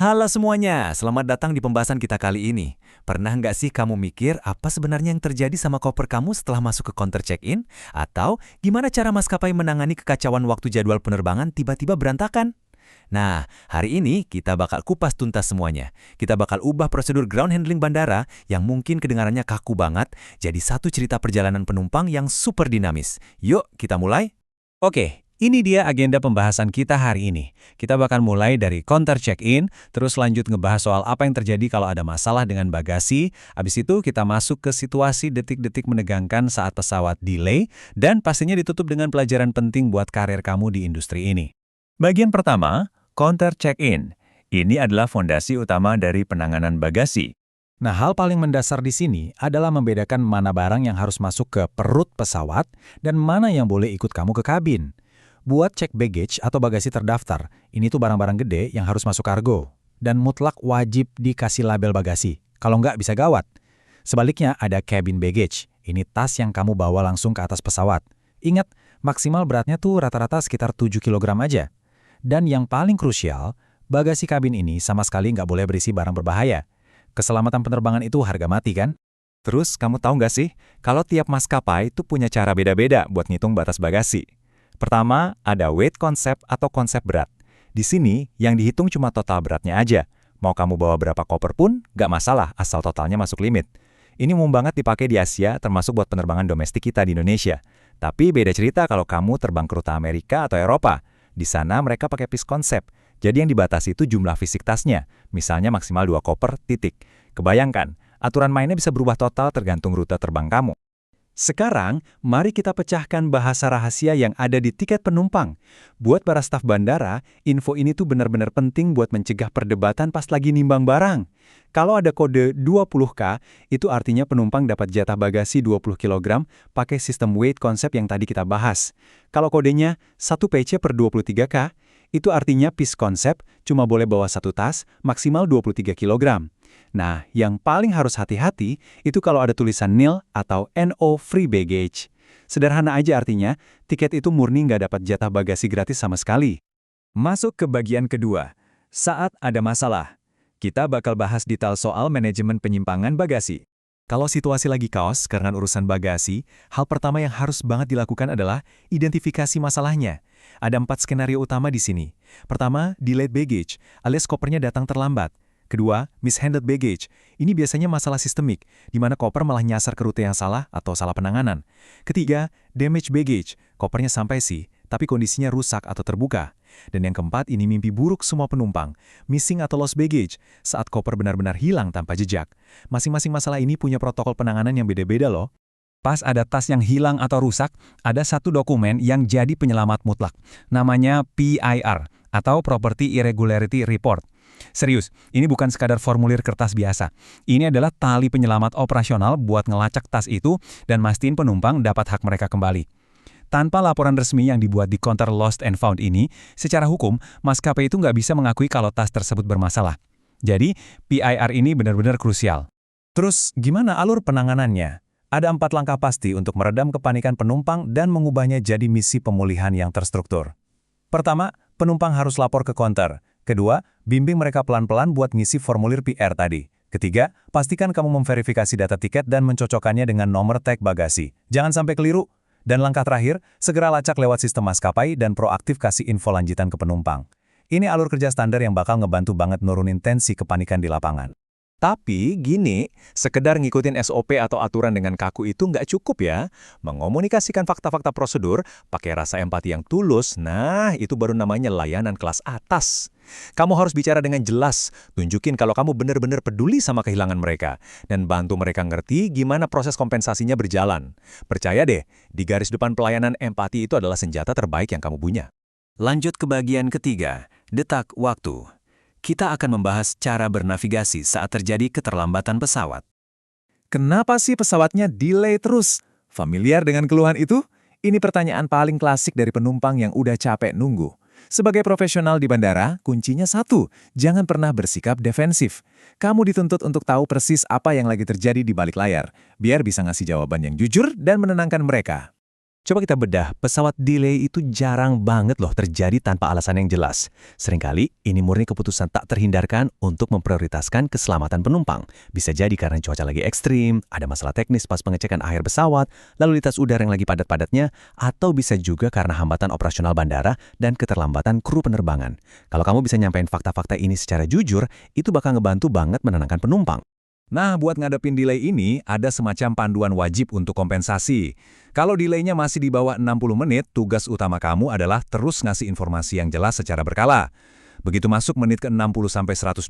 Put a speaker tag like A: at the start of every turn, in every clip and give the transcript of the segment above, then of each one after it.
A: Halo semuanya, selamat datang di pembahasan kita kali ini. Pernah nggak sih kamu mikir apa sebenarnya yang terjadi sama koper kamu setelah masuk ke counter check-in? Atau gimana cara maskapai menangani kekacauan waktu jadwal penerbangan tiba-tiba berantakan? Nah, hari ini kita bakal kupas tuntas semuanya. Kita bakal ubah prosedur ground handling bandara yang mungkin kedengarannya kaku banget, jadi satu cerita perjalanan penumpang yang super dinamis. Yuk, kita mulai.
B: Oke, ini dia agenda pembahasan kita hari ini. Kita bakal mulai dari counter check-in, terus lanjut ngebahas soal apa yang terjadi kalau ada masalah dengan bagasi. Habis itu kita masuk ke situasi detik-detik menegangkan saat pesawat delay, dan pastinya ditutup dengan pelajaran penting buat karir kamu di industri ini. Bagian pertama, counter check-in. Ini adalah fondasi utama dari penanganan bagasi. Nah, hal paling mendasar di sini adalah membedakan mana barang yang harus masuk ke perut pesawat dan mana yang boleh ikut kamu ke kabin. Buat cek baggage atau bagasi terdaftar, ini tuh barang-barang gede yang harus masuk kargo. Dan mutlak wajib dikasih label bagasi, kalau nggak bisa gawat. Sebaliknya ada cabin baggage, ini tas yang kamu bawa langsung ke atas pesawat. Ingat, maksimal beratnya tuh rata-rata sekitar 7 kg aja. Dan yang paling krusial, bagasi kabin ini sama sekali nggak boleh berisi barang berbahaya. Keselamatan penerbangan itu harga mati kan?
A: Terus, kamu tahu nggak sih, kalau tiap maskapai itu punya cara beda-beda buat ngitung batas bagasi. Pertama, ada weight concept atau konsep berat. Di sini, yang dihitung cuma total beratnya aja. Mau kamu bawa berapa koper pun, nggak masalah asal totalnya masuk limit. Ini umum banget dipakai di Asia, termasuk buat penerbangan domestik kita di Indonesia. Tapi beda cerita kalau kamu terbang ke rute Amerika atau Eropa. Di sana mereka pakai piece concept. Jadi yang dibatasi itu jumlah fisik tasnya. Misalnya maksimal 2 koper, titik. Kebayangkan, aturan mainnya bisa berubah total tergantung rute terbang kamu. Sekarang, mari kita pecahkan bahasa rahasia yang ada di tiket penumpang. Buat para staf bandara, info ini tuh benar-benar penting buat mencegah perdebatan pas lagi nimbang barang. Kalau ada kode 20K, itu artinya penumpang dapat jatah bagasi 20 kg pakai sistem weight concept yang tadi kita bahas. Kalau kodenya 1 PC per 23K, itu artinya piece concept cuma boleh bawa satu tas, maksimal 23 kg. Nah, yang paling harus hati-hati itu kalau ada tulisan nil atau NO free baggage. Sederhana aja artinya, tiket itu murni nggak dapat jatah bagasi gratis sama sekali. Masuk ke bagian kedua. Saat ada masalah, kita bakal bahas detail soal manajemen penyimpangan bagasi. Kalau situasi lagi kaos karena urusan bagasi, hal pertama yang harus banget dilakukan adalah identifikasi masalahnya. Ada 4 skenario utama di sini. Pertama, delayed baggage, alias kopernya datang terlambat. Kedua, mishandled baggage. Ini biasanya masalah sistemik, di mana koper malah nyasar ke rute yang salah atau salah penanganan. Ketiga, damaged baggage. Kopernya sampai sih, tapi kondisinya rusak atau terbuka. Dan yang keempat, ini mimpi buruk semua penumpang. Missing atau lost baggage, saat koper benar-benar hilang tanpa jejak. Masing-masing masalah ini punya protokol penanganan yang beda-beda loh. Pas ada tas yang hilang atau rusak, ada satu dokumen yang jadi penyelamat mutlak. Namanya PIR, atau Property Irregularity Report. Serius, ini bukan sekadar formulir kertas biasa. Ini adalah tali penyelamat operasional buat ngelacak tas itu dan mastiin penumpang dapat hak mereka kembali. Tanpa laporan resmi yang dibuat di counter lost and found ini, secara hukum, maskapai itu nggak bisa mengakui kalau tas tersebut bermasalah. Jadi, PIR ini benar-benar krusial. Terus, gimana alur penanganannya? Ada 4 langkah pasti untuk meredam kepanikan penumpang dan mengubahnya jadi misi pemulihan yang terstruktur. Pertama, penumpang harus lapor ke counter. Kedua, bimbing mereka pelan-pelan buat ngisi formulir PR tadi. Ketiga, pastikan kamu memverifikasi data tiket dan mencocokkannya dengan nomor tag bagasi. Jangan sampai keliru. Dan langkah terakhir, segera lacak lewat sistem maskapai dan proaktif kasih info lanjutan ke penumpang. Ini alur kerja standar yang bakal ngebantu banget nurunin tensi kepanikan di lapangan. Tapi gini, sekedar ngikutin SOP atau aturan dengan kaku itu nggak cukup ya. Mengomunikasikan fakta-fakta prosedur, pakai rasa empati yang tulus, nah itu baru namanya layanan kelas atas. Kamu harus bicara dengan jelas, tunjukin kalau kamu benar-benar peduli sama kehilangan mereka, dan bantu mereka ngerti gimana proses kompensasinya berjalan. Percaya deh, di garis depan pelayanan empati itu adalah senjata terbaik yang kamu punya. Lanjut ke bagian ketiga, detak waktu. Kita akan membahas cara bernavigasi saat terjadi keterlambatan pesawat. Kenapa sih pesawatnya delay terus? Familiar dengan keluhan itu? Ini pertanyaan paling klasik dari penumpang yang udah capek nunggu. Sebagai profesional di bandara, kuncinya satu, jangan pernah bersikap defensif. Kamu dituntut untuk tahu persis apa yang lagi terjadi di balik layar, biar bisa ngasih jawaban yang jujur dan menenangkan mereka.
C: Coba kita bedah, pesawat delay itu jarang banget loh terjadi tanpa alasan yang jelas. Seringkali ini murni keputusan tak terhindarkan untuk memprioritaskan keselamatan penumpang. Bisa jadi karena cuaca lagi ekstrim, ada masalah teknis pas pengecekan akhir pesawat, lalu lintas udara yang lagi padat-padatnya, atau bisa juga karena hambatan operasional bandara dan keterlambatan kru penerbangan. Kalau kamu bisa nyampein fakta-fakta ini secara jujur, itu bakal ngebantu banget menenangkan penumpang.
A: Nah, buat ngadepin delay ini, ada semacam panduan wajib untuk kompensasi. Kalau delaynya masih di bawah 60 menit, tugas utama kamu adalah terus ngasih informasi yang jelas secara berkala. Begitu masuk menit ke 60-120,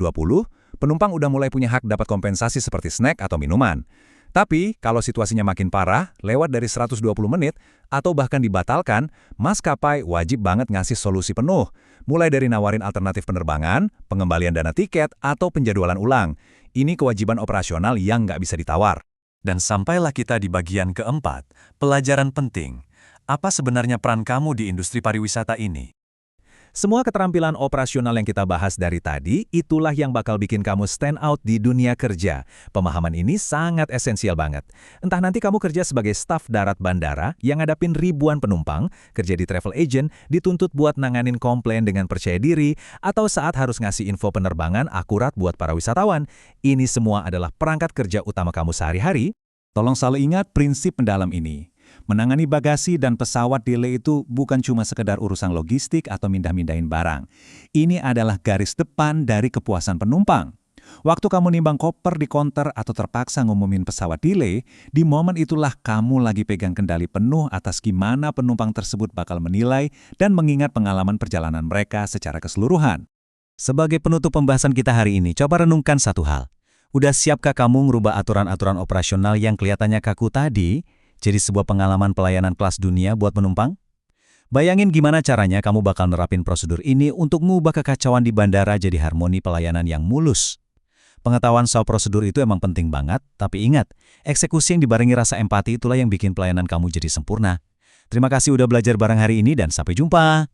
A: penumpang udah mulai punya hak dapat kompensasi seperti snack atau minuman. Tapi, kalau situasinya makin parah, lewat dari 120 menit, atau bahkan dibatalkan, maskapai wajib banget ngasih solusi penuh. Mulai dari nawarin alternatif penerbangan, pengembalian dana tiket, atau penjadwalan ulang. Ini kewajiban operasional yang nggak bisa ditawar.
B: Dan sampailah kita di bagian keempat, pelajaran penting. Apa sebenarnya peran kamu di industri pariwisata ini?
A: Semua keterampilan operasional yang kita bahas dari tadi, itulah yang bakal bikin kamu stand out di dunia kerja. Pemahaman ini sangat esensial banget. Entah nanti kamu kerja sebagai staf darat bandara yang ngadapin ribuan penumpang, kerja di travel agent, dituntut buat nanganin komplain dengan percaya diri, atau saat harus ngasih info penerbangan akurat buat para wisatawan. Ini semua adalah perangkat kerja utama kamu sehari-hari.
D: Tolong selalu ingat prinsip mendalam ini. Menangani bagasi dan pesawat delay itu bukan cuma sekedar urusan logistik atau mindah-mindahin barang. Ini adalah garis depan dari kepuasan penumpang. Waktu kamu nimbang koper di konter atau terpaksa ngumumin pesawat delay, di momen itulah kamu lagi pegang kendali penuh atas gimana penumpang tersebut bakal menilai dan mengingat pengalaman perjalanan mereka secara keseluruhan.
B: Sebagai penutup pembahasan kita hari ini, coba renungkan satu hal. Udah siapkah kamu ngerubah aturan-aturan operasional yang kelihatannya kaku tadi jadi sebuah pengalaman pelayanan kelas dunia buat penumpang? Bayangin gimana caranya kamu bakal nerapin prosedur ini untuk mengubah kekacauan di bandara jadi harmoni pelayanan yang mulus. Pengetahuan soal prosedur itu emang penting banget, tapi ingat, eksekusi yang dibarengi rasa empati itulah yang bikin pelayanan kamu jadi sempurna. Terima kasih udah belajar bareng hari ini dan sampai jumpa.